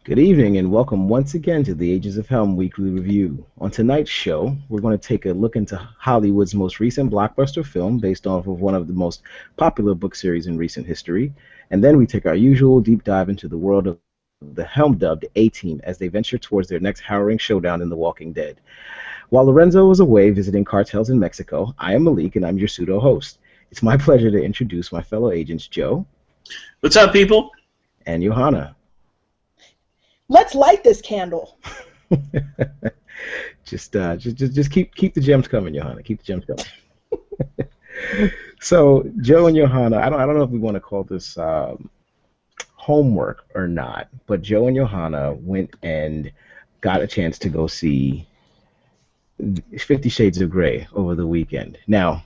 Good evening and welcome once again to the Ages of Helm Weekly Review. On tonight's show, we're going to take a look into Hollywood's most recent blockbuster film based off of one of the most popular book series in recent history, and then we take our usual deep dive into the world of the Helm-dubbed A-Team as they venture towards their next harrowing showdown in The Walking Dead. While Lorenzo is away visiting cartels in Mexico, I am Malik and I'm your pseudo-host. It's my pleasure to introduce my fellow agents Joe. What's up, people? And Johanna. Let's light this candle. just keep the gems coming, Johanna. Keep the gems coming. So Joe and Johanna, I don't know if we want to call this homework or not, but Joe and Johanna went and got a chance to go see 50 Shades of Grey over the weekend. Now,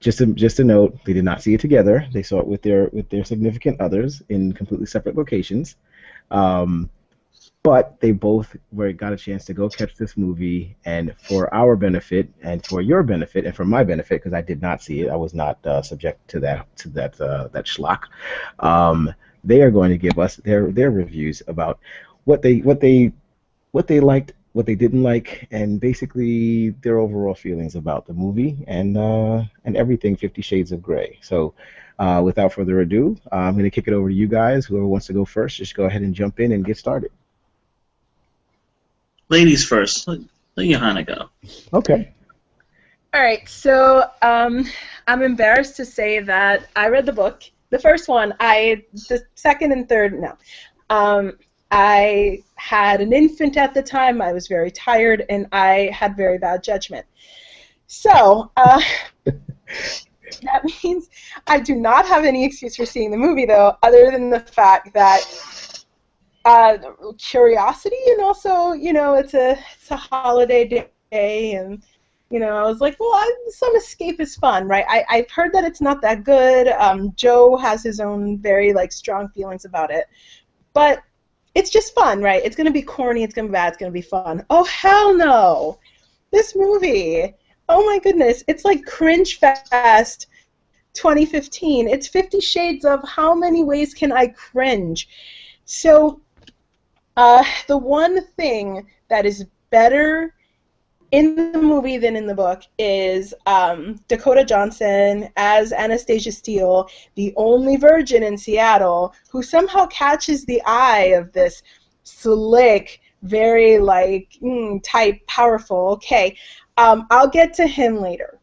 just a note, they did not see it together. They saw it with their significant others in completely separate locations. But they both got a chance to go catch this movie, and for our benefit, and for your benefit, and for my benefit, because I did not see it, I was not subject to that schlock. They are going to give us their reviews about what they liked, what they didn't like, and basically their overall feelings about the movie and everything 50 Shades of Grey. So. Without further ado, I'm going to kick it over to you guys. Whoever wants to go first, just go ahead and jump in and get started. Ladies first. Let Johanna go. Okay. All right, so I'm embarrassed to say that I read the book. The first one, the second and third, no. I had an infant at the time. I was very tired, and I had very bad judgment. So, that means I do not have any excuse for seeing the movie, though, other than the fact that curiosity, and also, it's a holiday day, and, I was like, well, some escape is fun, right? I've heard that it's not that good. Joe has his own very, strong feelings about it. But it's just fun, right? It's going to be corny, it's going to be bad, it's going to be fun. Oh, hell no! This movie... Oh my goodness, it's like Cringe Fest 2015. It's 50 Shades of how many ways can I cringe. So the one thing that is better in the movie than in the book is Dakota Johnson as Anastasia Steele, the only virgin in Seattle, who somehow catches the eye of this slick, very type, powerful, okay. I'll get to him later.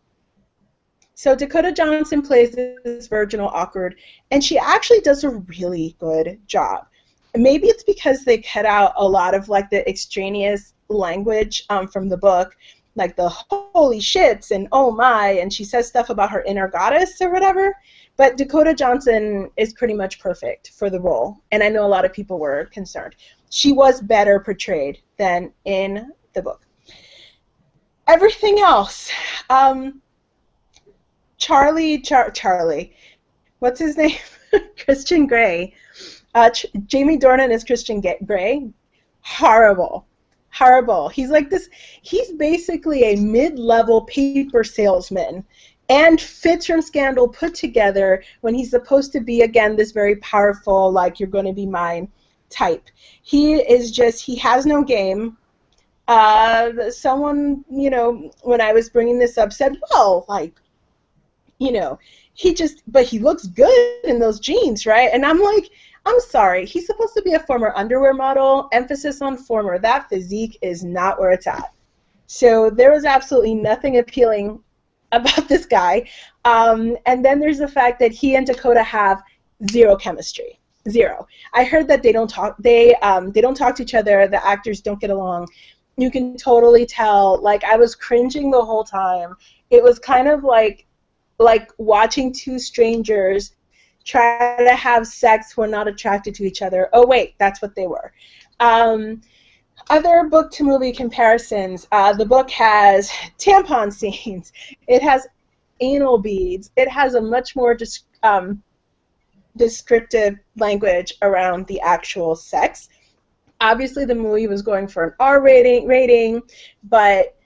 So Dakota Johnson plays this virginal awkward, and she actually does a really good job. Maybe it's because they cut out a lot of the extraneous language from the book, like the holy shits and oh my, and she says stuff about her inner goddess or whatever. But Dakota Johnson is pretty much perfect for the role, and I know a lot of people were concerned. She was better portrayed than in the book. Everything else, Charlie, what's his name? Christian Grey. Jamie Dornan is Christian Grey. Horrible. He's like this. He's basically a mid-level paper salesman, and Fitz from Scandal put together when he's supposed to be again this very powerful, you're going to be mine type. He has no game. Someone, when I was bringing this up said, well, but he looks good in those jeans, right? And I'm like, I'm sorry, he's supposed to be a former underwear model, emphasis on former. That physique is not where it's at. So there was absolutely nothing appealing about this guy. And then there's the fact that he and Dakota have zero chemistry. Zero. I heard that they don't talk to each other, the actors don't get along. You can totally tell, I was cringing the whole time. It was kind of like watching two strangers try to have sex who are not attracted to each other. Oh, wait, that's what they were. Other book-to-movie comparisons. The book has tampon scenes. It has anal beads. It has a much more descriptive language around the actual sex. Obviously, the movie was going for an R rating, but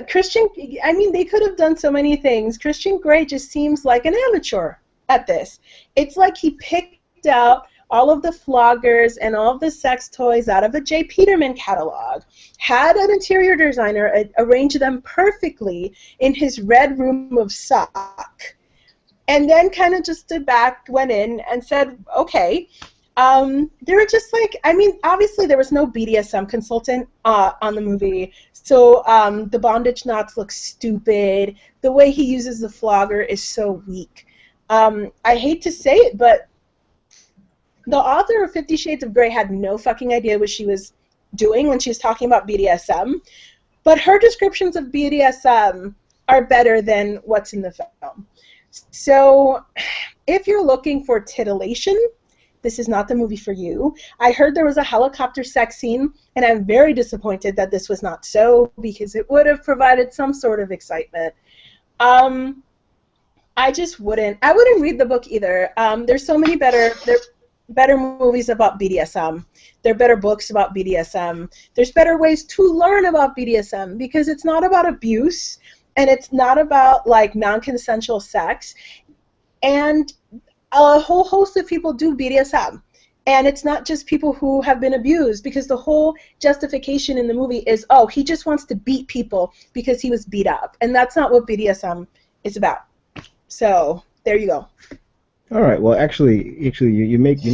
Christian, they could have done so many things. Christian Grey just seems like an amateur at this. It's like he picked out all of the floggers and all of the sex toys out of a J. Peterman catalog, had an interior designer arrange them perfectly in his red room of sock, and then kind of just stood back, went in, and said, okay. They were just like, I mean, obviously there was no BDSM consultant on the movie, so the bondage knots look stupid. The way he uses the flogger is so weak. I hate to say it, but the author of 50 Shades of Grey had no fucking idea what she was doing when she was talking about BDSM, but her descriptions of BDSM are better than what's in the film. So if you're looking for titillation, this is not the movie for you. I heard there was a helicopter sex scene, and I'm very disappointed that this was not so, because it would have provided some sort of excitement. I just wouldn't. I wouldn't read the book either. There's so many better movies about BDSM. There are better books about BDSM. There's better ways to learn about BDSM, because it's not about abuse, and it's not about like non-consensual sex, and a whole host of people do BDSM. And it's not just people who have been abused, because the whole justification in the movie is, oh, he just wants to beat people because he was beat up. And that's not what BDSM is about. So there you go. All right. Well, actually, you make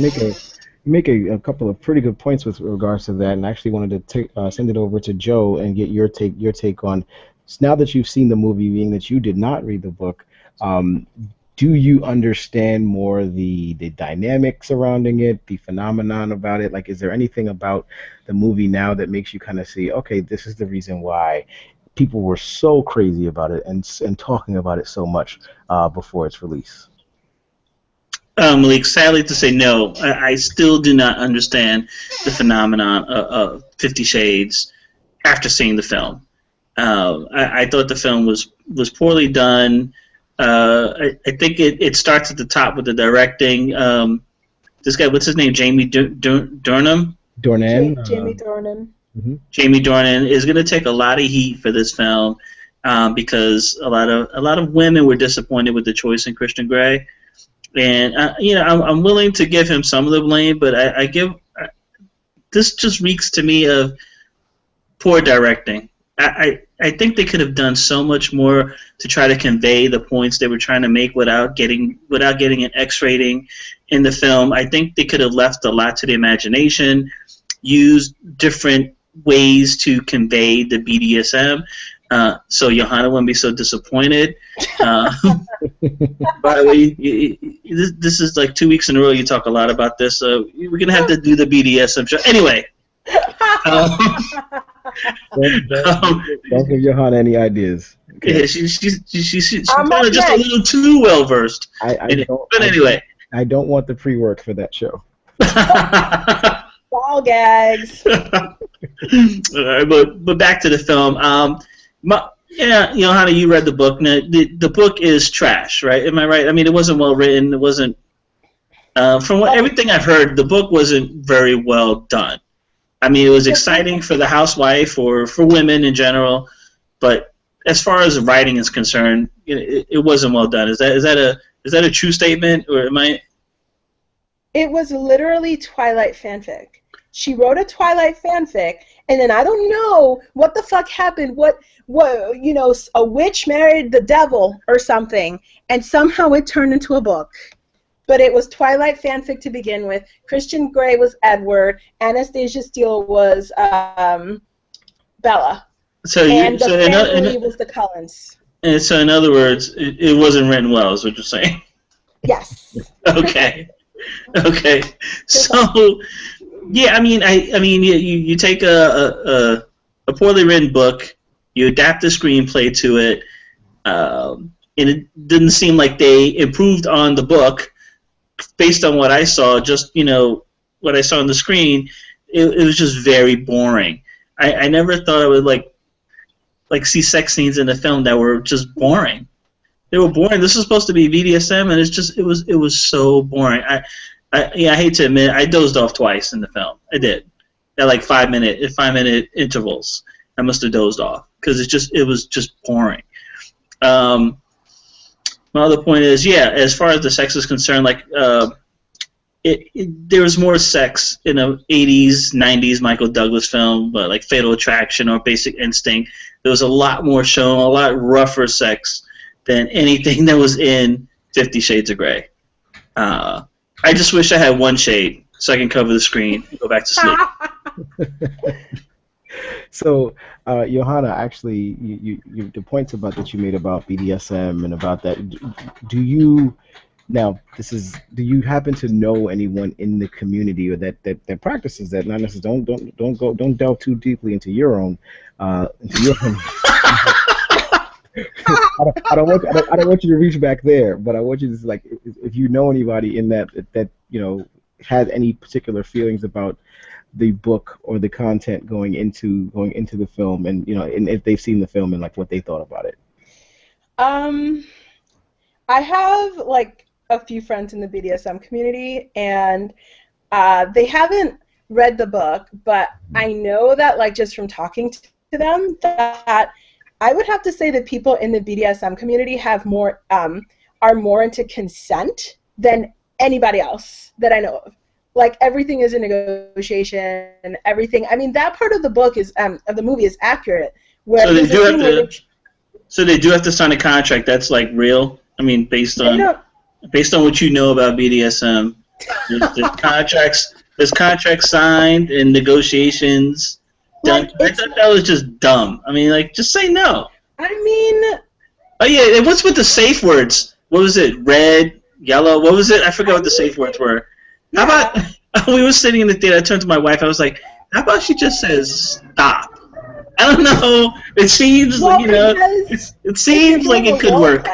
a couple of pretty good points with regards to that, and I actually wanted to send it over to Joe and get your take on. Now that you've seen the movie, being that you did not read the book, do you understand more the dynamic surrounding it, the phenomenon about it? Like, is there anything about the movie now that makes you kind of see, okay, this is the reason why people were so crazy about it and talking about it so much before its release? Malik, sadly to say no, I still do not understand the phenomenon of 50 Shades after seeing the film. I thought the film was poorly done. I think it starts at the top with the directing. This guy, what's his name? Jamie Dornan? Jamie Dornan. Mm-hmm. Jamie Dornan is going to take a lot of heat for this film because a lot of women were disappointed with the choice in Christian Grey, and I'm willing to give him some of the blame, but this just reeks to me of poor directing. I think they could have done so much more to try to convey the points they were trying to make without getting an X rating in the film. I think they could have left a lot to the imagination, used different ways to convey the BDSM, so Johanna wouldn't be so disappointed. By the way, this is like 2 weeks in a row you talk a lot about this, so we're going to have to do the BDSM show. Anyway. Don't give Johanna any ideas. Okay? Yeah, she's kind of just a little too well versed. But anyway, I don't want the pre-work for that show. Ball gags. but back to the film. Johanna, you read the book. Now, the book is trash, right? Am I right? I mean, it wasn't well written. It wasn't. From everything I've heard, the book wasn't very well done. I mean, it was exciting for the housewife or for women in general, but as far as writing is concerned, it wasn't well done. Is that a true statement, or am I? It was literally Twilight fanfic. She wrote a Twilight fanfic, and then I don't know what the fuck happened. What a witch married the devil or something, and somehow it turned into a book. But it was Twilight fanfic to begin with. Christian Grey was Edward. Anastasia Steele was Bella. And the family was the Cullens. And so, in other words, it wasn't written well, is what you're saying? Yes. Okay. So, yeah, I mean, you take a poorly written book, you adapt the screenplay to it, and it didn't seem like they improved on the book. Based on what I saw, just what I saw on the screen, it was just very boring. I never thought I would like see sex scenes in the film that were just boring. They were boring. This is supposed to be BDSM, and it was so boring. I hate to admit, I dozed off twice in the film. I did at like 5 minute intervals. I must have dozed off because it was just boring. My other point is, as far as the sex is concerned, there was more sex in a 80s, 90s Michael Douglas film, but like Fatal Attraction or Basic Instinct. There was a lot more shown, a lot rougher sex than anything that was in 50 Shades of Grey. I just wish I had one shade so I can cover the screen and go back to sleep. So, Johanna, actually, the points about that you made about BDSM and about that, do you happen to know anyone in the community or that practices that? Not necessarily. Don't delve too deeply into your own. I don't want you to reach back there, but I want you to, like, if you know anybody in that has any particular feelings about the book or the content going into the film, and and if they've seen the film and like what they thought about it. I have like a few friends in the BDSM community, and they haven't read the book, but I know that, like, just from talking to them, that I would have to say that people in the BDSM community have more are more into consent than anybody else that I know of. Like, everything is a negotiation, everything. I mean, that part of the book is of the movie is accurate. Where so they do have to sign a contract that's like real. I mean, based on what you know about BDSM, there's contracts signed and negotiations done. I thought that was just dumb. I mean, like, just say no. I mean. Oh yeah, and what's with the safe words? What was it? Red, yellow. What was it? I forgot what the safe words were. How about we were sitting in the theater? I turned to my wife. I was like, "How about she just says stop?" I don't know. It seems it seems like it could work.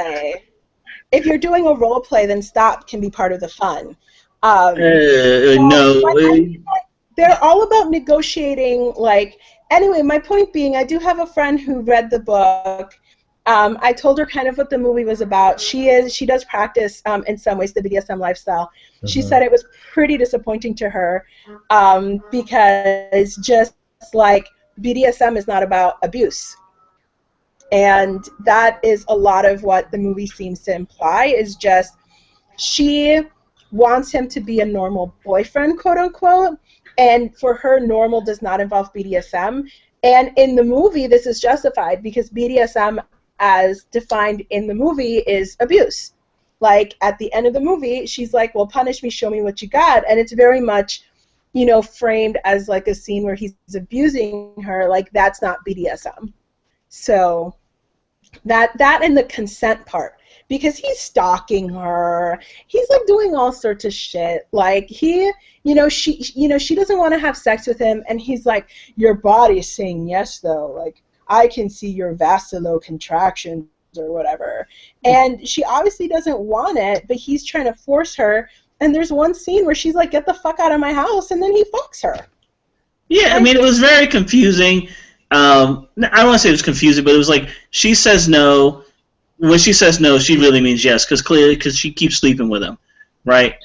If you're doing a role play, then stop can be part of the fun. No. They're all about negotiating. Like, anyway, my point being, I do have a friend who read the book. I told her kind of what the movie was about. She does practice in some ways the BDSM lifestyle. She said it was pretty disappointing to her because just like BDSM is not about abuse. And that is a lot of what the movie seems to imply, is just she wants him to be a normal boyfriend, quote unquote, and for her, normal does not involve BDSM. And in the movie, this is justified because BDSM, as defined in the movie, is abuse. Like, at the end of the movie, she's like, well, punish me, show me what you got. And it's very much, framed as like a scene where he's abusing her. Like, that's not BDSM. So that and the consent part, because he's stalking her, he's like doing all sorts of shit. Like, she doesn't want to have sex with him, and he's like, your body's saying yes though. Like, I can see your vascular contractions or whatever. And she obviously doesn't want it, but he's trying to force her. And there's one scene where she's like, get the fuck out of my house, and then he fucks her. Yeah, I mean, it was very confusing. I don't want to say it was confusing, but it was like, she says no. When she says no, she really means yes, because she keeps sleeping with him, right?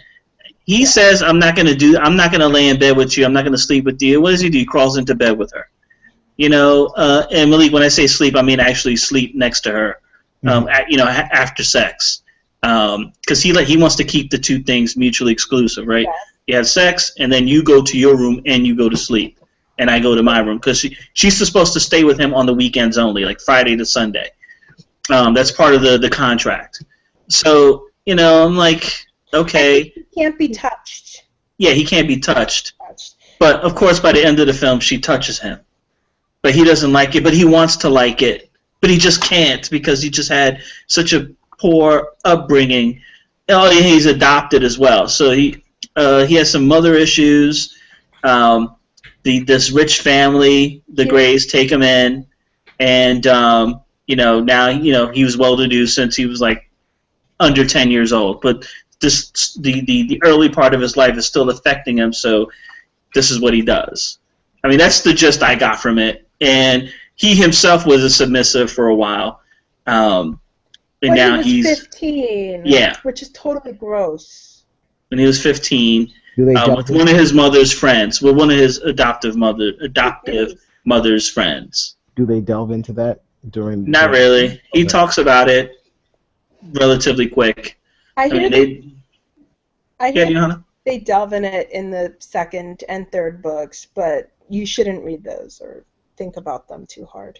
He says, I'm not going to lay in bed with you, I'm not going to sleep with you. What does he do? He crawls into bed with her. And Malik, when I say sleep, I mean actually sleep next to her, after sex. Because he wants to keep the two things mutually exclusive, right? Yeah. You have sex, and then you go to your room and you go to sleep, and I go to my room, because she's supposed to stay with him on the weekends only, like Friday to Sunday. That's part of the contract. So, I'm like, okay. He can't be touched. Yeah, he can't be touched. But, of course, by the end of the film, she touches him. But he doesn't like it, but he wants to like it. But he just can't, because he just had such a poor upbringing. Oh, and he's adopted as well. So he has some mother issues. This rich family, the Greys, take him in. And, now, he was well-to-do since he was, like, under 10 years old. But the early part of his life is still affecting him, so this is what he does. I mean, that's the gist I got from it. And he himself was a submissive for a while. And when now he was 15. Yeah. Which is totally gross. When he was 15, with one of his mother's friends, with one of his adoptive mother's friends. Do they delve into that during? Not really. He talks about it relatively quick. I hear they delve in it in the second and third books, but you shouldn't read those or think about them too hard.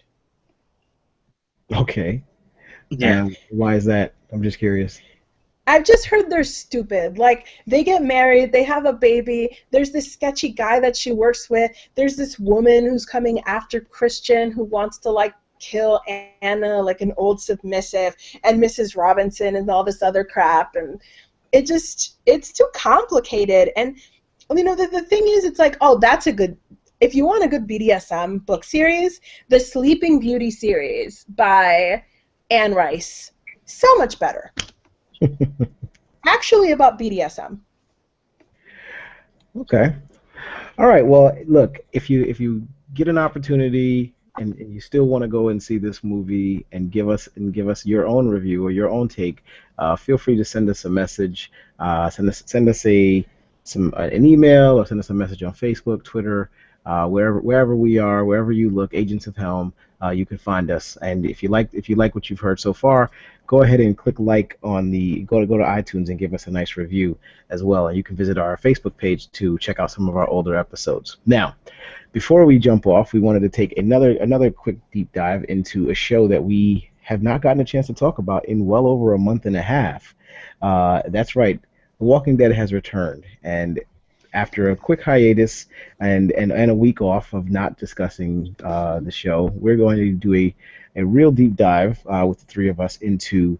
Okay. Yeah. And why is that? I'm just curious. I've just heard they're stupid. Like, they get married, they have a baby, there's this sketchy guy that she works with, there's this woman who's coming after Christian who wants to, like, kill Anna, like an old submissive, and Mrs. Robinson and all this other crap, and it's too complicated. And, you know, the thing is, it's like, oh, that's a good, if you want a good BDSM book series, the Sleeping Beauty series by Anne Rice, so much better. Actually about BDSM. Okay. All right. Well, look, if you get an opportunity and you still want to go and see this movie and give us your own review or your own take, feel free to send us a message. Send us an email or send us a message on Facebook, Twitter, wherever we are, wherever you look, Agents of Helm. You can find us. And if you like what you've heard so far, go ahead and click like on go to iTunes and give us a nice review as well. And you can visit our Facebook page to check out some of our older episodes. Now, before we jump off, we wanted to take another quick deep dive into a show that we have not gotten a chance to talk about in well over a month and a half. That's right, The Walking Dead has returned, and after a quick hiatus and a week off of not discussing the show, we're going to do a real deep dive with the three of us into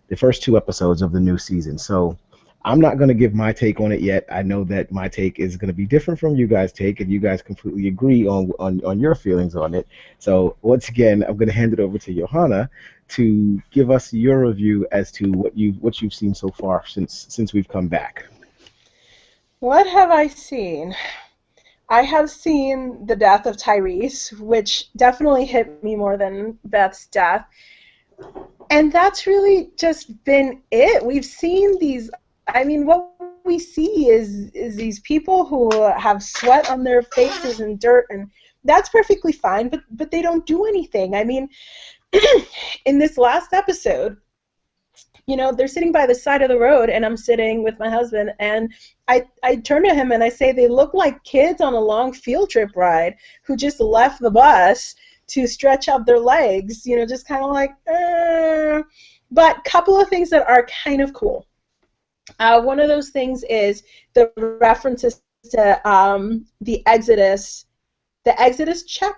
the first two episodes of the new season. So I'm not going to give my take on it yet. I know that my take is going to be different from you guys' take, and you guys completely agree on your feelings on it. So once again, I'm going to hand it over to Johanna to give us your review as to what you've seen so far since we've come back. What have I seen? I have seen the death of Tyrese, which definitely hit me more than Beth's death. And that's really just been it. We've seen these, I mean, what we see is these people who have sweat on their faces and dirt, and that's perfectly fine, but they don't do anything. I mean, in this last episode, you know, they're sitting by the side of the road, and I'm sitting with my husband, and I turn to him and I say, they look like kids on a long field trip ride who just left the bus to stretch out their legs, you know, just kind of like, But a couple of things that are kind of cool. One of those things is the references to the Exodus chapter,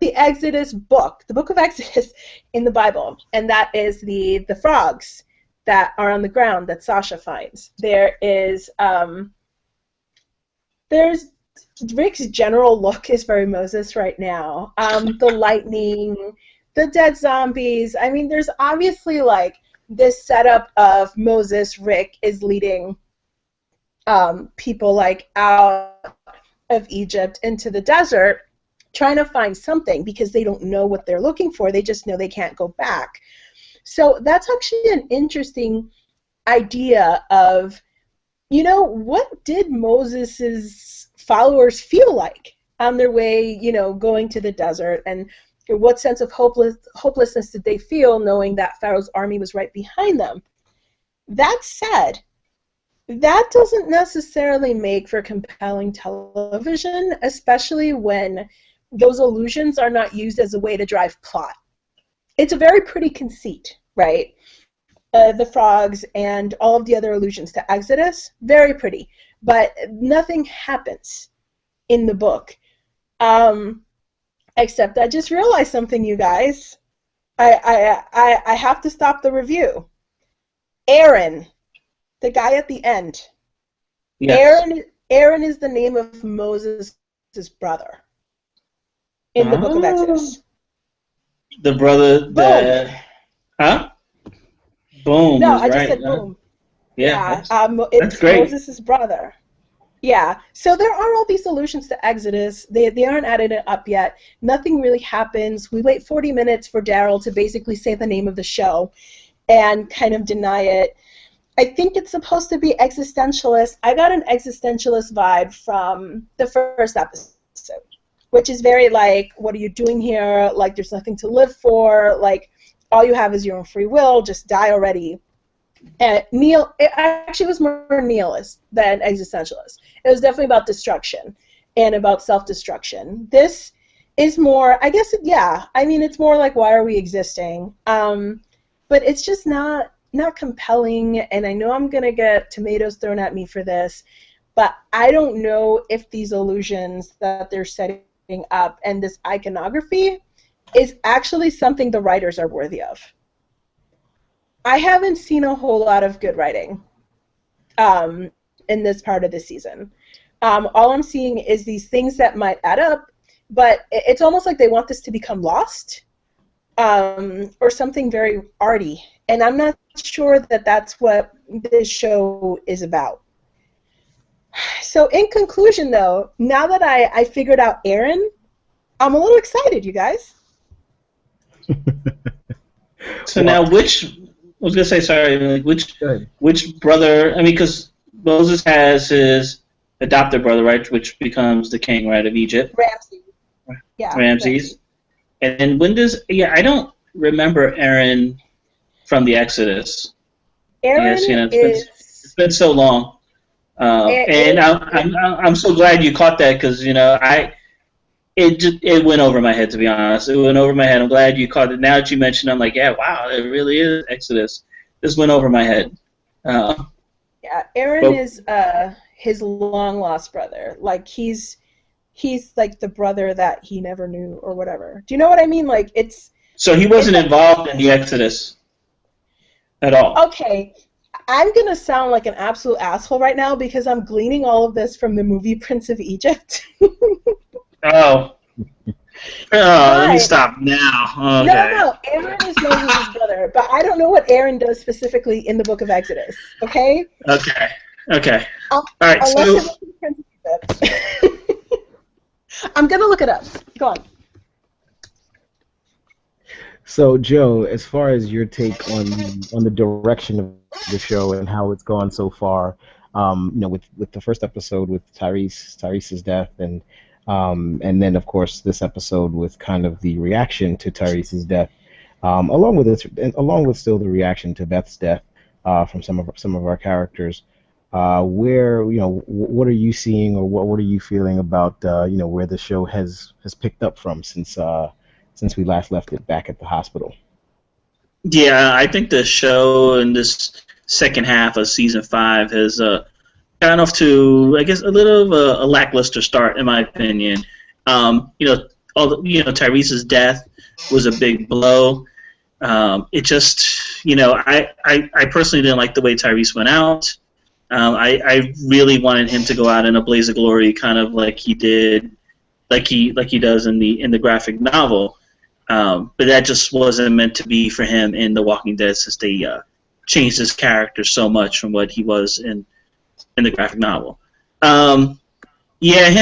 the Exodus book, the book of Exodus in the Bible, and that is the frogs that are on the ground that Sasha finds. There's Rick's general look is very Moses right now. The lightning, the dead zombies. I mean, there's obviously like this setup of Moses. Rick is leading people like out of Egypt into the desert, trying to find something because they don't know what they're looking for. They just know they can't go back. So that's actually an interesting idea of, you know, what did Moses's followers feel like on their way, you know, going to the desert, and what sense of hopelessness did they feel knowing that Pharaoh's army was right behind them? That said, that doesn't necessarily make for compelling television, especially when those illusions are not used as a way to drive plot. It's a very pretty conceit, right? The frogs and all of the other allusions to Exodus, very pretty, but nothing happens in the book. Except I just realized something, you guys. I have to stop the review. Aaron, the guy at the end. Yes. Aaron is the name of Moses' brother in the book of Exodus. The brother that... Huh? Boom. No, I just right, said boom. Yeah. It's that's great. Moses' brother. Yeah, so there are all these allusions to Exodus. They aren't added it up yet. Nothing really happens. We wait 40 minutes for Daryl to basically say the name of the show and kind of deny it. I think it's supposed to be existentialist. I got an existentialist vibe from the first episode, which is very like, what are you doing here? Like, there's nothing to live for. Like, all you have is your own free will. Just die already. It actually was more nihilist than existentialist. It was definitely about destruction and about self-destruction. This is more, I guess, yeah. I mean, it's more like, why are we existing? But it's just not compelling, and I know I'm going to get tomatoes thrown at me for this, but I don't know if these illusions that they're setting up and this iconography is actually something the writers are worthy of. I haven't seen a whole lot of good writing in this part of the season. All I'm seeing is these things that might add up, but it's almost like they want this to become Lost or something very arty. And I'm not sure that that's what this show is about. So in conclusion, though, now that I figured out Aaron, I'm a little excited, you guys. So now I was going to say, sorry, like which brother, I mean, because Moses has his adopted brother, right, which becomes the king, right, of Egypt. Ramses. Yeah. Ramses. And then when I don't remember Aaron from the Exodus. Aaron it's been so long. And I'm so glad you caught that because, it went over my head, to be honest. It went over my head. I'm glad you caught it. Now that you mentioned it, I'm like, yeah, wow, it really is Exodus. This went over my head. Yeah, Aaron is his long-lost brother. Like, he's like the brother that he never knew or whatever. Do you know what I mean? Like, it's... So he wasn't involved in the Exodus at all. Okay, I'm going to sound like an absolute asshole right now because I'm gleaning all of this from the movie Prince of Egypt. Oh, let me stop now. Okay. No, Aaron is Moses' brother, but I don't know what Aaron does specifically in the Book of Exodus, okay? Okay. All right, so... I'm going to look it up. Go on. So, Joe, as far as your take on the direction of the show and how it's gone so far, with the first episode with Tyrese's death, and then of course this episode with kind of the reaction to Tyrese's death, along with still the reaction to Beth's death from some of our characters. What are you seeing, or what are you feeling about where the show has picked up from since we last left it back at the hospital? Yeah, I think the show in this second half of season 5 has gotten off to, I guess, a little of a lackluster start, in my opinion. Tyrese's death was a big blow. It just, I personally didn't like the way Tyrese went out. I really wanted him to go out in a blaze of glory, kind of like he did, like he does in the graphic novel. But that just wasn't meant to be for him in The Walking Dead, since they changed his character so much from what he was in the graphic novel. Him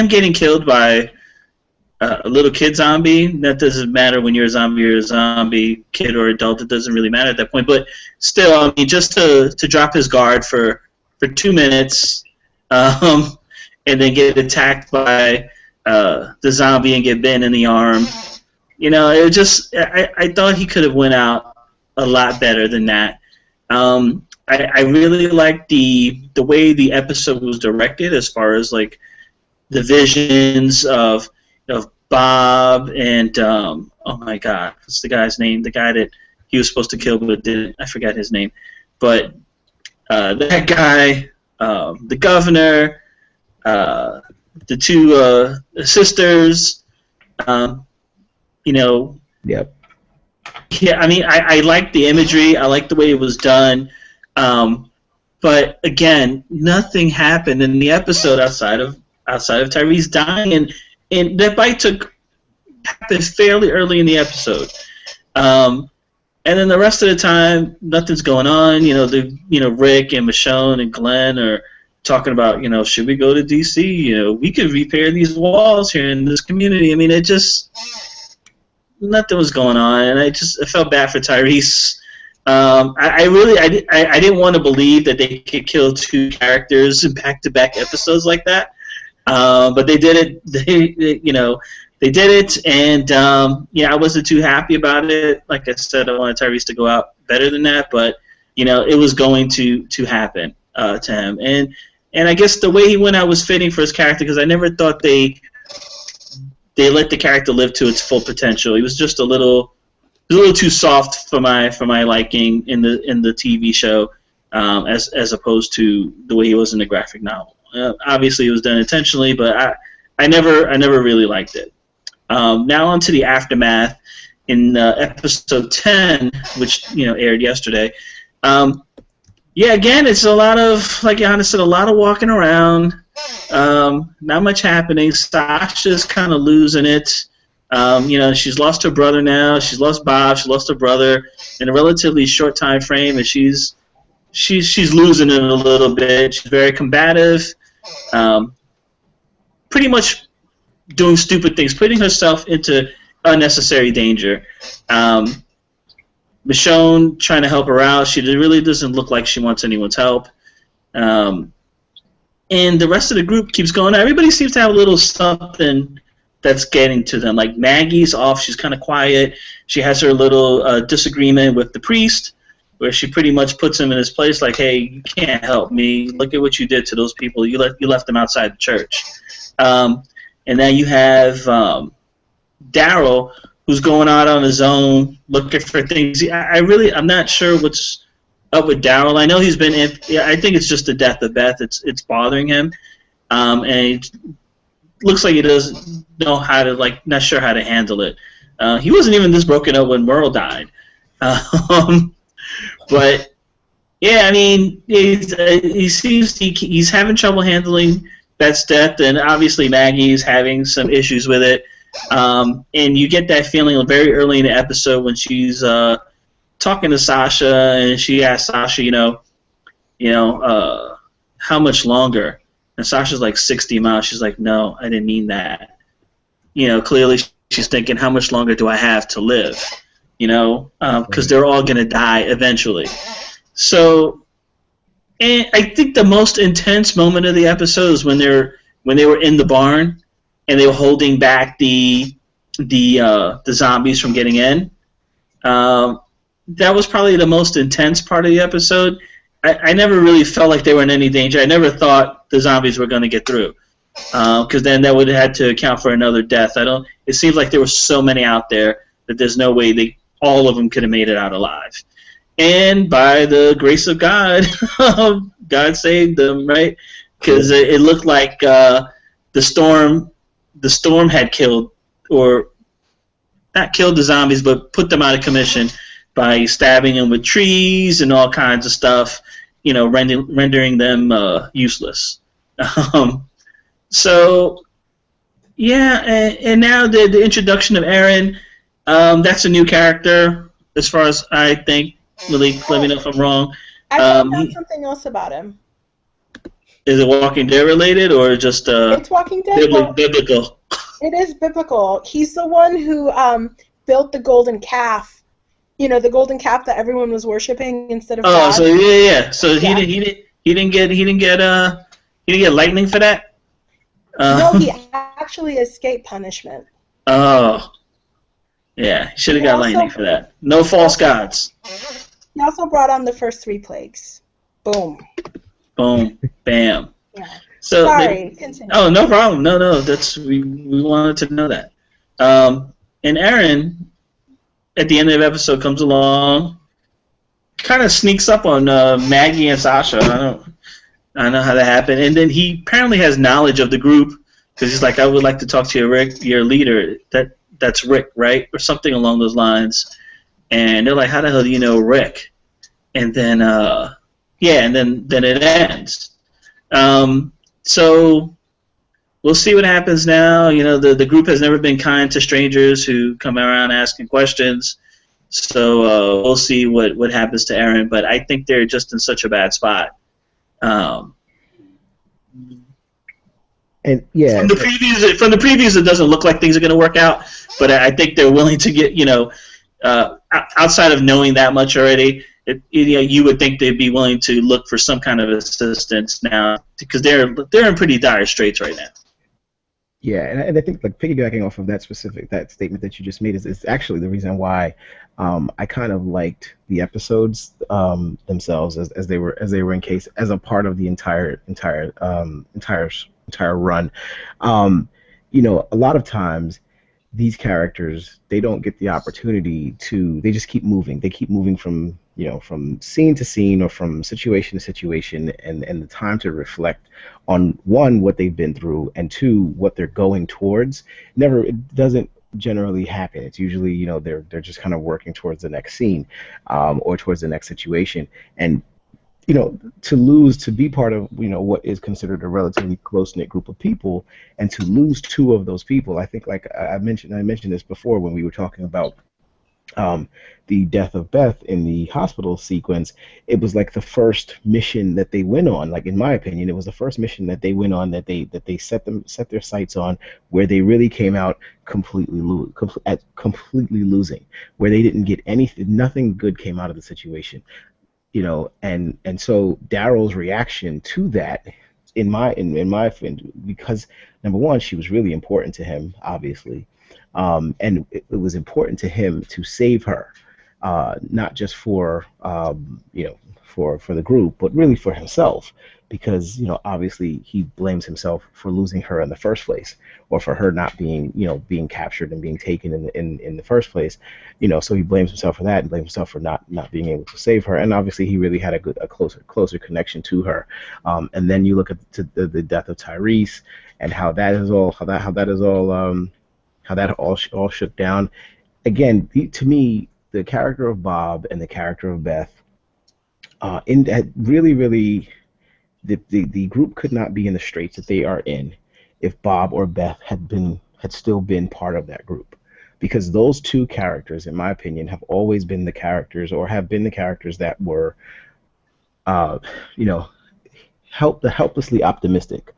getting killed by a little kid zombie, that doesn't matter when you're a zombie, kid or adult, it doesn't really matter at that point. But still, I mean, just to drop his guard for 2 minutes and then get attacked by the zombie and get bitten in the arm. It just, I thought he could have went out a lot better than that. I really liked the way the episode was directed, as far as like the visions of Bob and oh my God, what's the guy's name? The guy that he was supposed to kill but didn't. I forgot his name. But that guy, the governor, the two sisters. Yep. Yeah, I mean, I like the imagery. I like the way it was done. But again, nothing happened in the episode outside of Tyrese dying, and that bite happened fairly early in the episode. And then the rest of the time, nothing's going on. Rick and Michonne and Glenn are talking about, should we go to DC? We could repair these walls here in this community. I mean, it just, nothing was going on, and I felt bad for Tyrese. I didn't want to believe that they could kill 2 characters in back-to-back episodes like that, but they did it. They did it, and I wasn't too happy about it. Like I said, I wanted Tyrese to go out better than that, but it was going to happen to him. And I guess the way he went out was fitting for his character, because I never thought they let the character live to its full potential. He was just a little too soft for my liking in the TV show, as opposed to the way he was in the graphic novel. Obviously, it was done intentionally, but I never really liked it. Now on to the aftermath in episode 10, which aired yesterday. Again, it's a lot of, like Johannes said, a lot of walking around. Not much happening. Sasha's kind of losing it. She's lost her brother now. She's lost Bob. She lost her brother in a relatively short time frame, and she's losing it a little bit. She's very combative. Pretty much doing stupid things, putting herself into unnecessary danger. Michonne trying to help her out. She really doesn't look like she wants anyone's help. And the rest of the group keeps going. Everybody seems to have a little something that's getting to them. Like Maggie's off. She's kind of quiet. She has her little disagreement with the priest, where she pretty much puts him in his place, like, hey, you can't help me. Look at what you did to those people. You left them outside the church. And then you have Daryl, who's going out on his own, looking for things. I'm not sure what's up with Daryl. I know he's been I think it's just the death of Beth. It's bothering him. And it looks like he doesn't know how to, not sure how to handle it. He wasn't even this broken up when Merle died. But yeah, I mean, he seems he's having trouble handling Beth's death, and obviously Maggie's having some issues with it. And you get that feeling very early in the episode when she's talking to Sasha, and she asks Sasha, how much longer? And Sasha's like 60 miles. She's like, no, I didn't mean that. Clearly she's thinking, how much longer do I have to live? Because they're all going to die eventually. So, and I think the most intense moment of the episode is when they were in the barn and they were holding back the zombies from getting in. That was probably the most intense part of the episode. I never really felt like they were in any danger. I never thought the zombies were going to get through, because then that would have had to account for another death. It seems like there were so many out there that there's no way all of them could have made it out alive. And by the grace of God, God saved them, right? Because it looked like the storm had killed, or not killed the zombies, but put them out of commission by stabbing them with trees and all kinds of stuff, rendering them useless. So, yeah, and now the introduction of Aaron, that's a new character, as far as I think. Really, let me know if I'm wrong. I found out something else about him. Is it Walking Dead related, or just it's Walking Dead. Biblical? It is biblical. He's the one who built the golden calf. The golden calf that everyone was worshiping instead of God. So yeah. So yeah. He didn't get lightning for that. No, he actually escaped punishment. Oh, yeah. He should have got lightning for that. No false gods. He also brought on the first 3 plagues. Boom. Boom. Bam. Yeah. So sorry. Continue. Oh, no problem. No. That's we wanted to know that. And Aaron, at the end of the episode, comes along, kind of sneaks up on Maggie and Sasha. I don't know how that happened. And then he apparently has knowledge of the group, because he's like, I would like to talk to your leader. That's Rick, right? Or something along those lines. And they're like, how the hell do you know Rick? And then, and then it ends. So we'll see what happens now. The group has never been kind to strangers who come around asking questions. So we'll see what happens to Aaron. But I think they're just in such a bad spot. And yeah, from the previews, it doesn't look like things are going to work out. But I think they're willing to get, outside of knowing that much already, you would think they'd be willing to look for some kind of assistance now, because they're in pretty dire straits right now. Yeah, and I think like piggybacking off of that statement that you just made is actually the reason why I kind of liked the episodes themselves as they were in case as a part of the entire run. Um, a lot of times these characters they don't get the opportunity to they just keep moving from from scene to scene or from situation to situation and the time to reflect on one what they've been through and two what they're going towards never it doesn't generally happen. It's usually they're just kind of working towards the next scene or towards the next situation. And to lose to be part of what is considered a relatively close knit group of people, and to lose two of those people, I think like I mentioned this before when we were talking about um, the death of Beth in the hospital sequence. It was like the first mission that they went on. Like in my opinion, it was the first mission that they went on that they set their sights on, where they really came out completely losing, where they didn't get anything, nothing good came out of the situation. And so Daryl's reaction to that, in my opinion, because number one, she was really important to him, obviously, and it was important to him to save her, not just for for the group, but really for himself, because obviously he blames himself for losing her in the first place, or for her not being captured and being taken in the first place. So he blames himself for that and blames himself for not being able to save her. And obviously he really had a closer connection to her. And then you look at the death of Tyrese and how that is all how that all shook down. Again, to me, the character of Bob and the character of Beth, in that really the group could not be in the straits that they are in if Bob or Beth had still been part of that group, because those two characters, in my opinion, have always been the characters, or have been the characters that were, uh, you know, helplessly optimistic,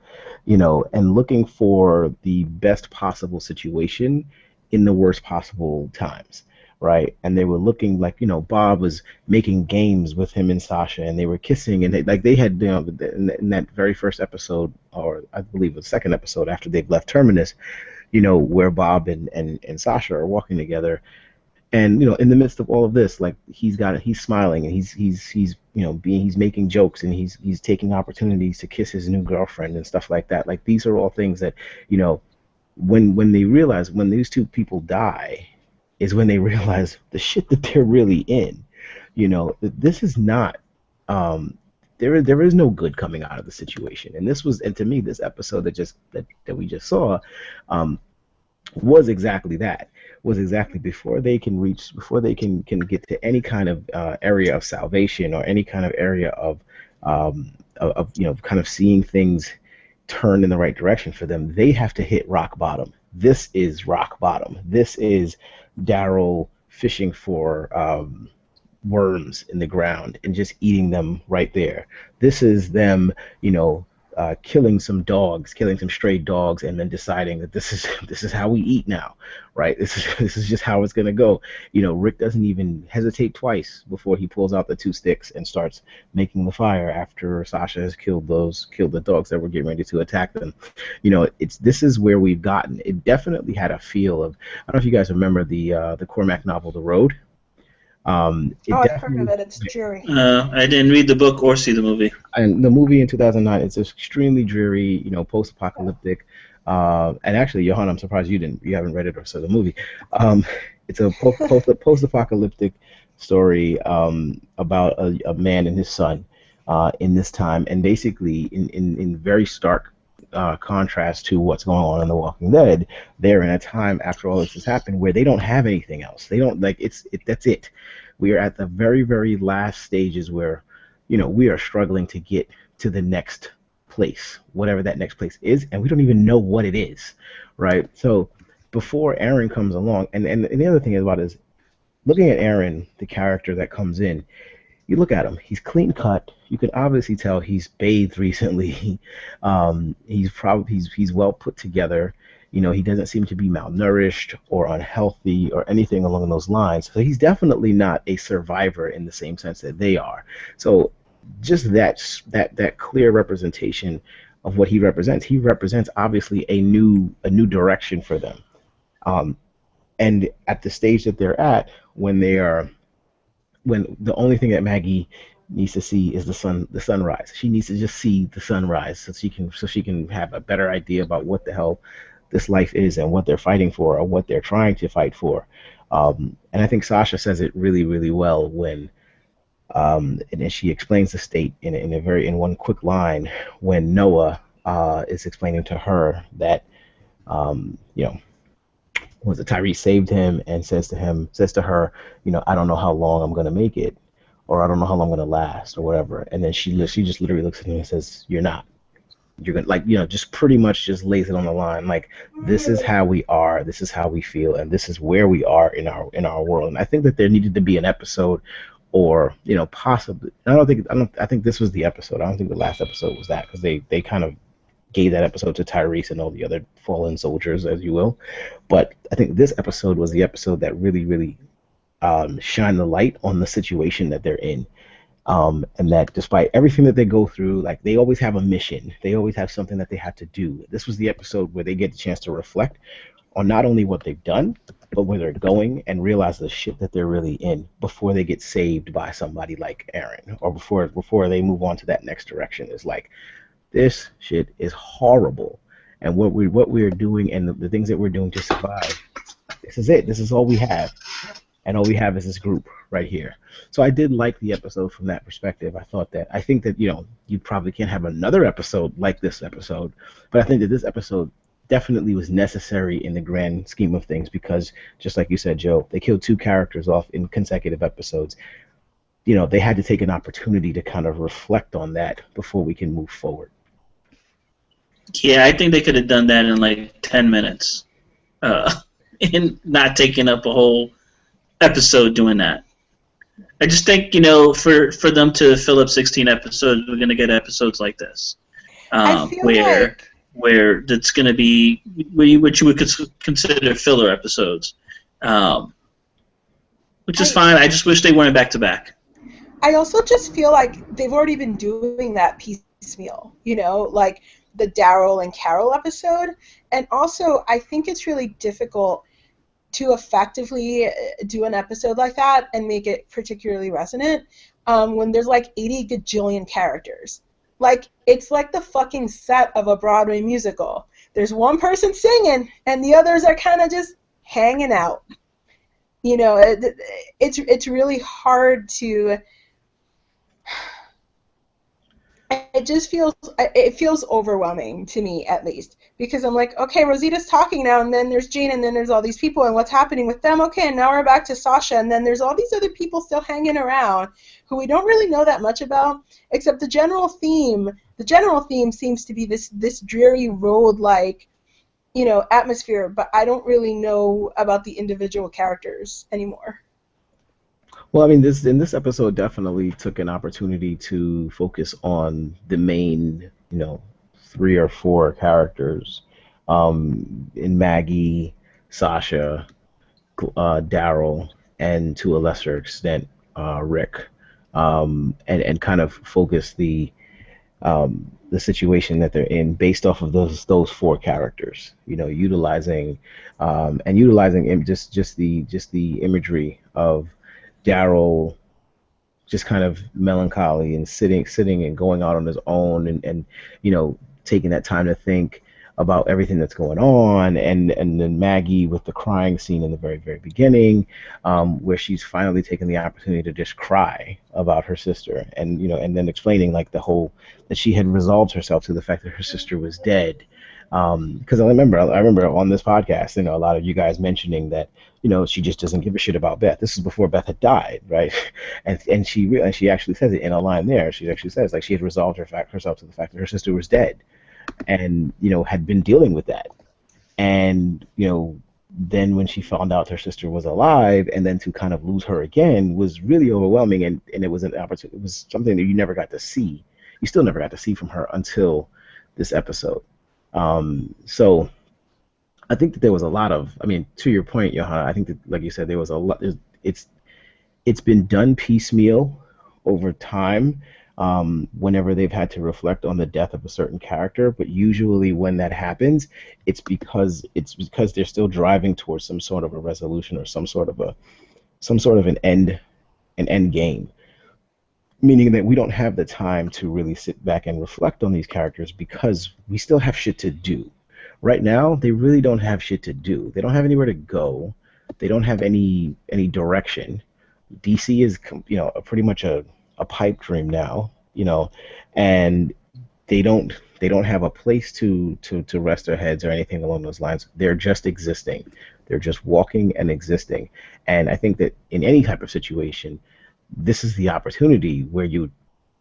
and looking for the best possible situation in the worst possible times, right? And they were looking like, Bob was making games with him and Sasha, and they were kissing, and they had, in that very first episode, or I believe the second episode after they've left Terminus, where Bob and Sasha are walking together, and in the midst of all of this, like he's smiling, and he's making jokes, and he's taking opportunities to kiss his new girlfriend and stuff like that. Like these are all things that when they realize, when these two people die, is when they realize the shit that they're really in. That this is not, there is no good coming out of the situation. And to me, this episode that we just saw, um, was exactly that. Was exactly before they can get to any kind of area of salvation, or any kind of area of kind of seeing things turn in the right direction for them. They have to hit rock bottom. This is rock bottom. This is Daryl fishing for worms in the ground and just eating them right there. This is them, killing some stray dogs, and then deciding that this is this is how we eat now, right? This is just how it's gonna go. Rick doesn't even hesitate twice before he pulls out the two sticks and starts making the fire after Sasha has killed the dogs that were getting ready to attack them. This is where we've gotten. It definitely had a feel of, I don't know if you guys remember the Cormac novel The Road. It Oh, I've heard of definitely it. It's dreary. I didn't read the book or see the movie. And the movie in 2009, it's extremely dreary, post-apocalyptic. And actually, Johan, I'm surprised you haven't read it or saw the movie. It's a post-apocalyptic story about a man and his son in this time, and basically in very stark contrast to what's going on in The Walking Dead. They're in a time after all this has happened where they don't have anything else. They don't that's it. We are at the very, very last stages where we are struggling to get to the next place, whatever that next place is, and we don't even know what it is, right? So before Aaron comes along, and the other thing about it is looking at Aaron, the character that comes in, you look at him, he's clean cut. You can obviously tell he's bathed recently. He's well put together. He doesn't seem to be malnourished or unhealthy or anything along those lines. So he's definitely not a survivor in the same sense that they are. So just that clear representation of what he represents. He represents obviously a new direction for them. Um, and at the stage that they're at, when the only thing that Maggie needs to see is the sunrise. She needs to just see the sunrise so she can have a better idea about what the hell this life is and what they're fighting for or what they're trying to fight for. And I think Sasha says it really, really well when and then she explains the state in one quick line when Noah is explaining to her that you know was it Tyrese saved him and says to her, I don't know how long I'm gonna make it, or I don't know how long I'm gonna last, or whatever. And then she just literally looks at him and says, "You're not. You're gonna just pretty much just lays it on the line. Like this is how we are, this is how we feel, and this is where we are in our world." And I think that there needed to be an episode, or possibly I think this was the episode. I don't think the last episode was that because they kind of gave that episode to Tyrese and all the other fallen soldiers, as you will. But I think this episode was the episode that really, really shined the light on the situation that they're in. And that despite everything that they go through, like they always have a mission, they always have something that they have to do. This was the episode where they get the chance to reflect on not only what they've done, but where they're going and realize the shit that they're really in before they get saved by somebody like Aaron, or before they move on to that next direction. Is like, this shit is horrible, and what we are doing and the things that we're doing to survive. This is it. This is all we have, and all we have is this group right here. So I did like the episode from that perspective. I think that you probably can't have another episode like this episode, but I think that this episode definitely was necessary in the grand scheme of things because, just like you said, Joe, they killed two characters off in consecutive episodes. They had to take an opportunity to kind of reflect on that before we can move forward. Yeah, I think they could have done that in like 10 minutes, and not taking up a whole episode doing that. I just think for them to fill up 16 episodes, we're gonna get episodes like this, where that's gonna be what you would consider filler episodes, which is fine. I just wish they weren't back to back. I also just feel like they've already been doing that piecemeal, like the Daryl and Carol episode. And also, I think it's really difficult to effectively do an episode like that and make it particularly resonant when there's like 80 gajillion characters. Like, it's like the fucking set of a Broadway musical. There's one person singing, and the others are kind of just hanging out. It's really hard to... It feels overwhelming to me, at least, because I'm like, okay, Rosita's talking now, and then there's Jane, and then there's all these people, and what's happening with them? Okay, and now we're back to Sasha, and then there's all these other people still hanging around who we don't really know that much about, except the general theme. The general theme seems to be this dreary road-like, atmosphere, but I don't really know about the individual characters anymore. Well, I mean, this episode definitely took an opportunity to focus on the main, 3 or 4 characters, in Maggie, Sasha, Daryl, and to a lesser extent, Rick, and kind of focus the situation that they're in based off of those 4 characters. Utilizing just the imagery of Daryl just kind of melancholy and sitting and going out on his own and taking that time to think about everything that's going on, and then Maggie with the crying scene in the very, very beginning, where she's finally taken the opportunity to just cry about her sister, and and then explaining like that she had resolved herself to the fact that her sister was dead. Because I remember on this podcast, a lot of you guys mentioning that she just doesn't give a shit about Beth. This is before Beth had died, right? And she actually says it in a line there. She actually says like she had resolved herself to the fact that her sister was dead, and had been dealing with that, and then when she found out her sister was alive, and then to kind of lose her again was really overwhelming, and it was an opportunity. It was something that you never got to see. You still never got to see from her until this episode. So I think that there was a lot of, to your point, Johanna, I think that, like you said, there was a lot. It's been done piecemeal over time, whenever they've had to reflect on the death of a certain character. But usually when that happens, it's because they're still driving towards some sort of a resolution or some sort of an end game, meaning that we don't have the time to really sit back and reflect on these characters because we still have shit to do. Right now, they really don't have shit to do. They don't have anywhere to go. They don't have any direction. DC is, pretty much a pipe dream now, and they don't have a place to rest their heads or anything along those lines. They're just existing. They're just walking and existing. And I think that in any type of situation, this is the opportunity where you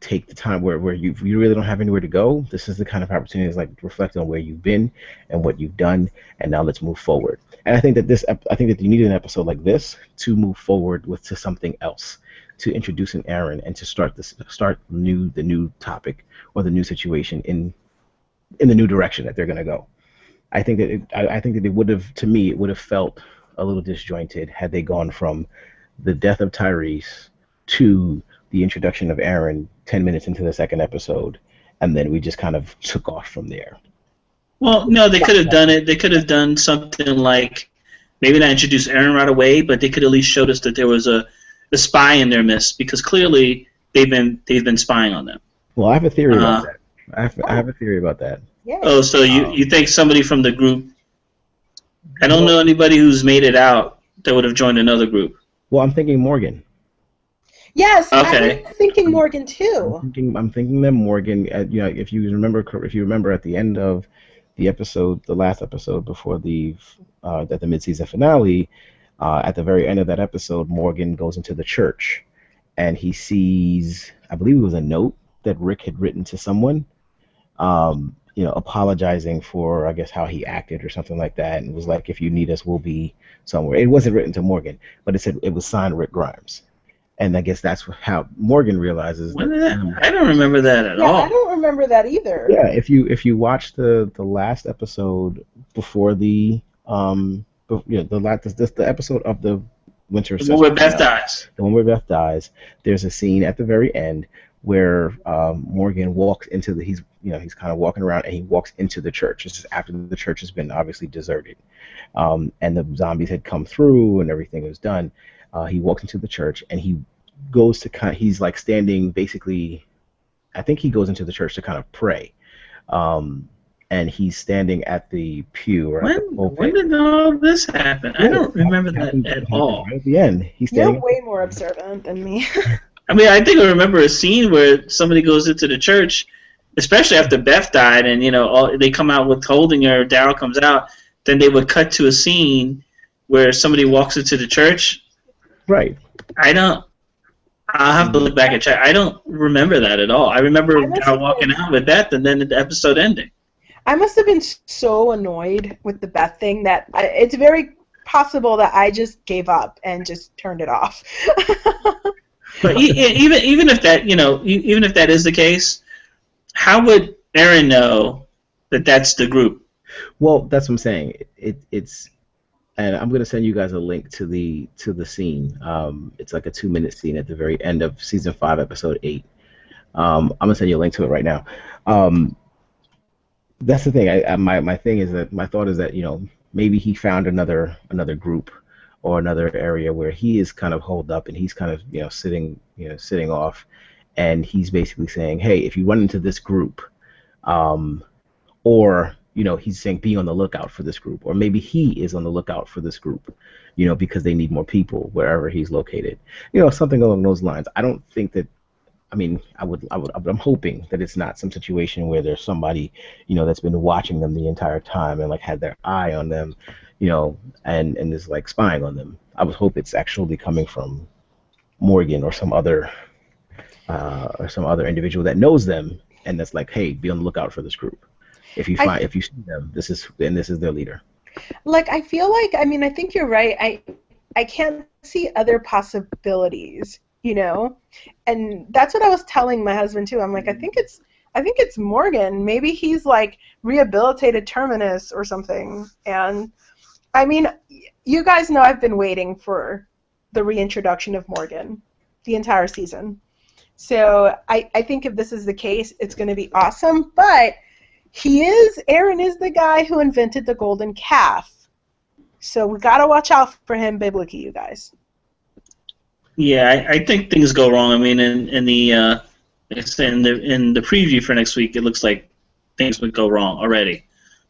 take the time where you really don't have anywhere to go. This is the kind of opportunity that's like reflect on where you've been and what you've done, and now let's move forward. And I think that you need an episode like this to move forward to something else, to introduce an Aaron and to start the new topic or the new situation in the new direction that they're going to go. I think that it would have, to me, it would have felt a little disjointed had they gone from the death of Tyrese to the introduction of Aaron 10 minutes into the second episode, and then we just kind of took off from there. Well, no, they could have done it. They could have done something like maybe not introduce Aaron right away, but they could at least showed us that there was a spy in their midst, because clearly they've been spying on them. Well, I have a theory about that. I have a theory about that. Yeah. Oh, so you think somebody from the group? I don't know anybody who's made it out that would have joined another group. Well, I'm thinking Morgan. Yes, Okay. I'm thinking Morgan too. I'm thinking that Morgan. If you remember at the end of the episode, the last episode before at the mid-season finale, at the very end of that episode, Morgan goes into the church, and he sees, I believe it was a note that Rick had written to someone, apologizing for, I guess, how he acted or something like that, and it was like, if you need us, we'll be somewhere. It wasn't written to Morgan, but it was signed Rick Grimes. And I guess that's how Morgan realizes. I don't remember that at all. I don't remember that either. Yeah, if you watch the last episode before the the episode of the Winter The one where Beth dies. The one where Beth dies. There's a scene at the very end where Morgan walks into he's kind of walking around, and he walks into the church. This is after the church has been obviously deserted, and the zombies had come through and everything was done. He walks into the church, and he goes to he's like standing basically, I think he goes into the church to kind of pray, and he's standing at the pew or at the pulpit. When did all this happen? I don't remember that at all. Right at the end, he's standing. You're way more observant than me. I mean, I think I remember a scene where somebody goes into the church, especially after Beth died, and they come out with holding her. Daryl comes out. Then they would cut to a scene where somebody walks into the church. Right. I'll have to look back and check. I don't remember that at all. I remember Daryl walking out with Beth, and then the episode ending. I must have been so annoyed with the Beth thing that it's very possible that I just gave up and just turned it off. But even if that even if that is the case, how would Aaron know that that's the group? Well, that's what I'm saying. It's, and I'm gonna send you guys a link to the scene. It's like a 2-minute scene at the very end of season 5, episode 8. I'm gonna send you a link to it right now. That's the thing. My thing is that my thought is that maybe he found another group or another area where he is kind of holed up, and he's kind of sitting off, and he's basically saying, hey, if you run into this group, or he's saying be on the lookout for this group, or maybe he is on the lookout for this group, because they need more people wherever he's located, something along those lines. I don't think that. I mean, I'm hoping that it's not some situation where there's somebody, that's been watching them the entire time and like had their eye on them, and is like spying on them. I would hope it's actually coming from Morgan or some other individual that knows them, and that's like, hey, be on the lookout for this group. If you see them, this is their leader. Like, I feel like, I mean, I think you're right. I can't see other possibilities, and that's what I was telling my husband too. I'm like, I think it's Morgan. Maybe he's like rehabilitated Terminus or something. And I mean, you guys know I've been waiting for the reintroduction of Morgan the entire season. So I think if this is the case, it's going to be awesome. But Aaron is the guy who invented the golden calf. So we got to watch out for him biblically, you guys. Yeah, I think things go wrong. I mean, in the preview for next week, it looks like things would go wrong already.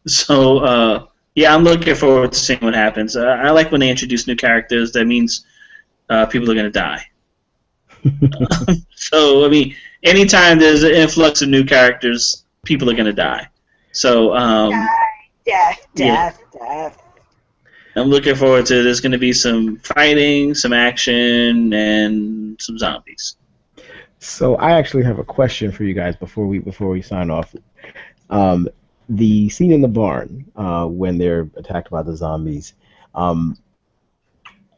So yeah, I'm looking forward to seeing what happens. I like when they introduce new characters. That means people are going to die. So I mean, anytime there's an influx of new characters, people are going to die. So Death. I'm looking forward to. There's going to be some fighting, some action, and some zombies. So I actually have a question for you guys before we sign off. The scene in the barn when they're attacked by the zombies.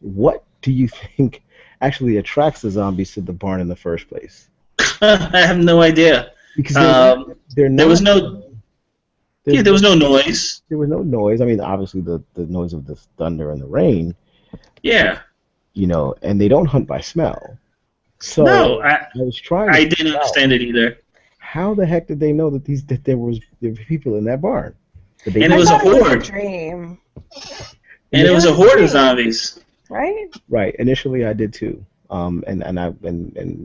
What do you think actually attracts the zombies to the barn in the first place? I have no idea. Because there was no. Yeah, there was no noise. There was no noise. I mean, obviously the noise of the thunder and the rain. Yeah. You know, and they don't hunt by smell. So no, I was trying. I didn't understand it either. How the heck did they know that there were people in that barn? And it was a horde. Dream. And it was a horde of zombies. Right. Right. Initially, I did too. And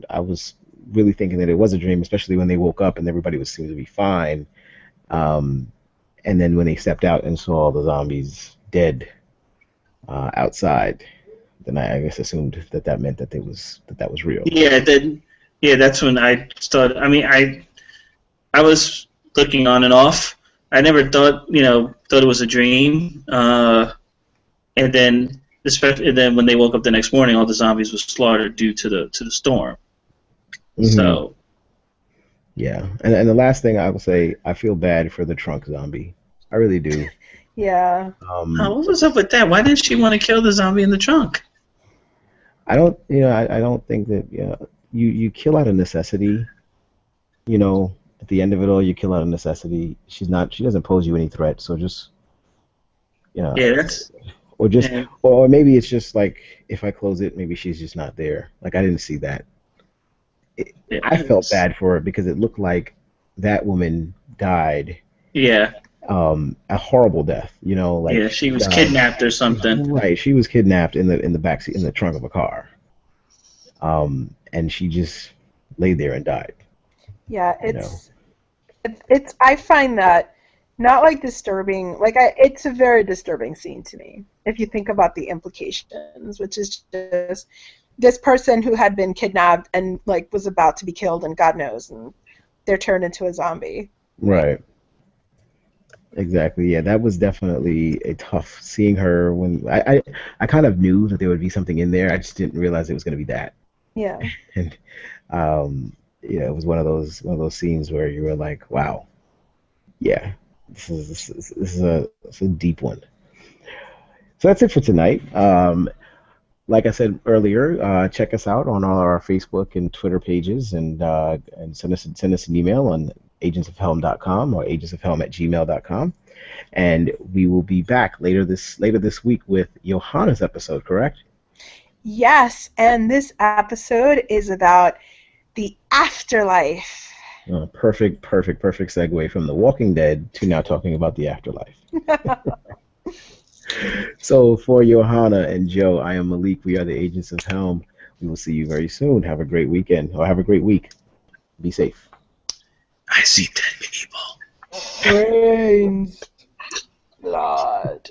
I was really thinking that it was a dream, especially when they woke up and everybody was seemed to be fine. And then when they stepped out and saw all the zombies dead outside, then I guess assumed that meant that that was real. Yeah. That's when I started. I mean, I was looking on and off. I never thought it was a dream. And then when they woke up the next morning, all the zombies were slaughtered due to the storm. Mm-hmm. So. Yeah, and the last thing I will say, I feel bad for the trunk zombie. I really do. Yeah. What was up with that? Why didn't she want to kill the zombie in the trunk? I don't think that you kill out of necessity. At the end of it all, you kill out of necessity. She doesn't pose you any threat, so just Yeah, that's. Or maybe it's just like if I close it, maybe she's just not there. Like I didn't see that. I felt bad for her because it looked like that woman died. Yeah. A horrible death, like. Yeah, she was kidnapped or something. Right, she was kidnapped in the backseat in the trunk of a car. And she just lay there and died. Yeah, it's I find that not like disturbing. It's a very disturbing scene to me if you think about the implications, which is just. This person who had been kidnapped and was about to be killed, and God knows, and they're turned into a zombie. Right. Exactly. Yeah, that was definitely a tough seeing her. When I kind of knew that there would be something in there. I just didn't realize it was going to be that. Yeah. And it was one of those scenes where you were like, wow, yeah, this is a deep one. So that's it for tonight. Like I said earlier, check us out on all our Facebook and Twitter pages, and send us an email on agentsofhelm.com or agentsofhelm@gmail.com, and we will be back later this week with Johanna's episode. Correct? Yes, and this episode is about the afterlife. Perfect segue from The Walking Dead to now talking about the afterlife. So for Johanna and Joe, I am Malik. We are the Agents of Helm. We will see you very soon. Have a great weekend, or have a great week. Be safe. I see dead people. Brains. Blood.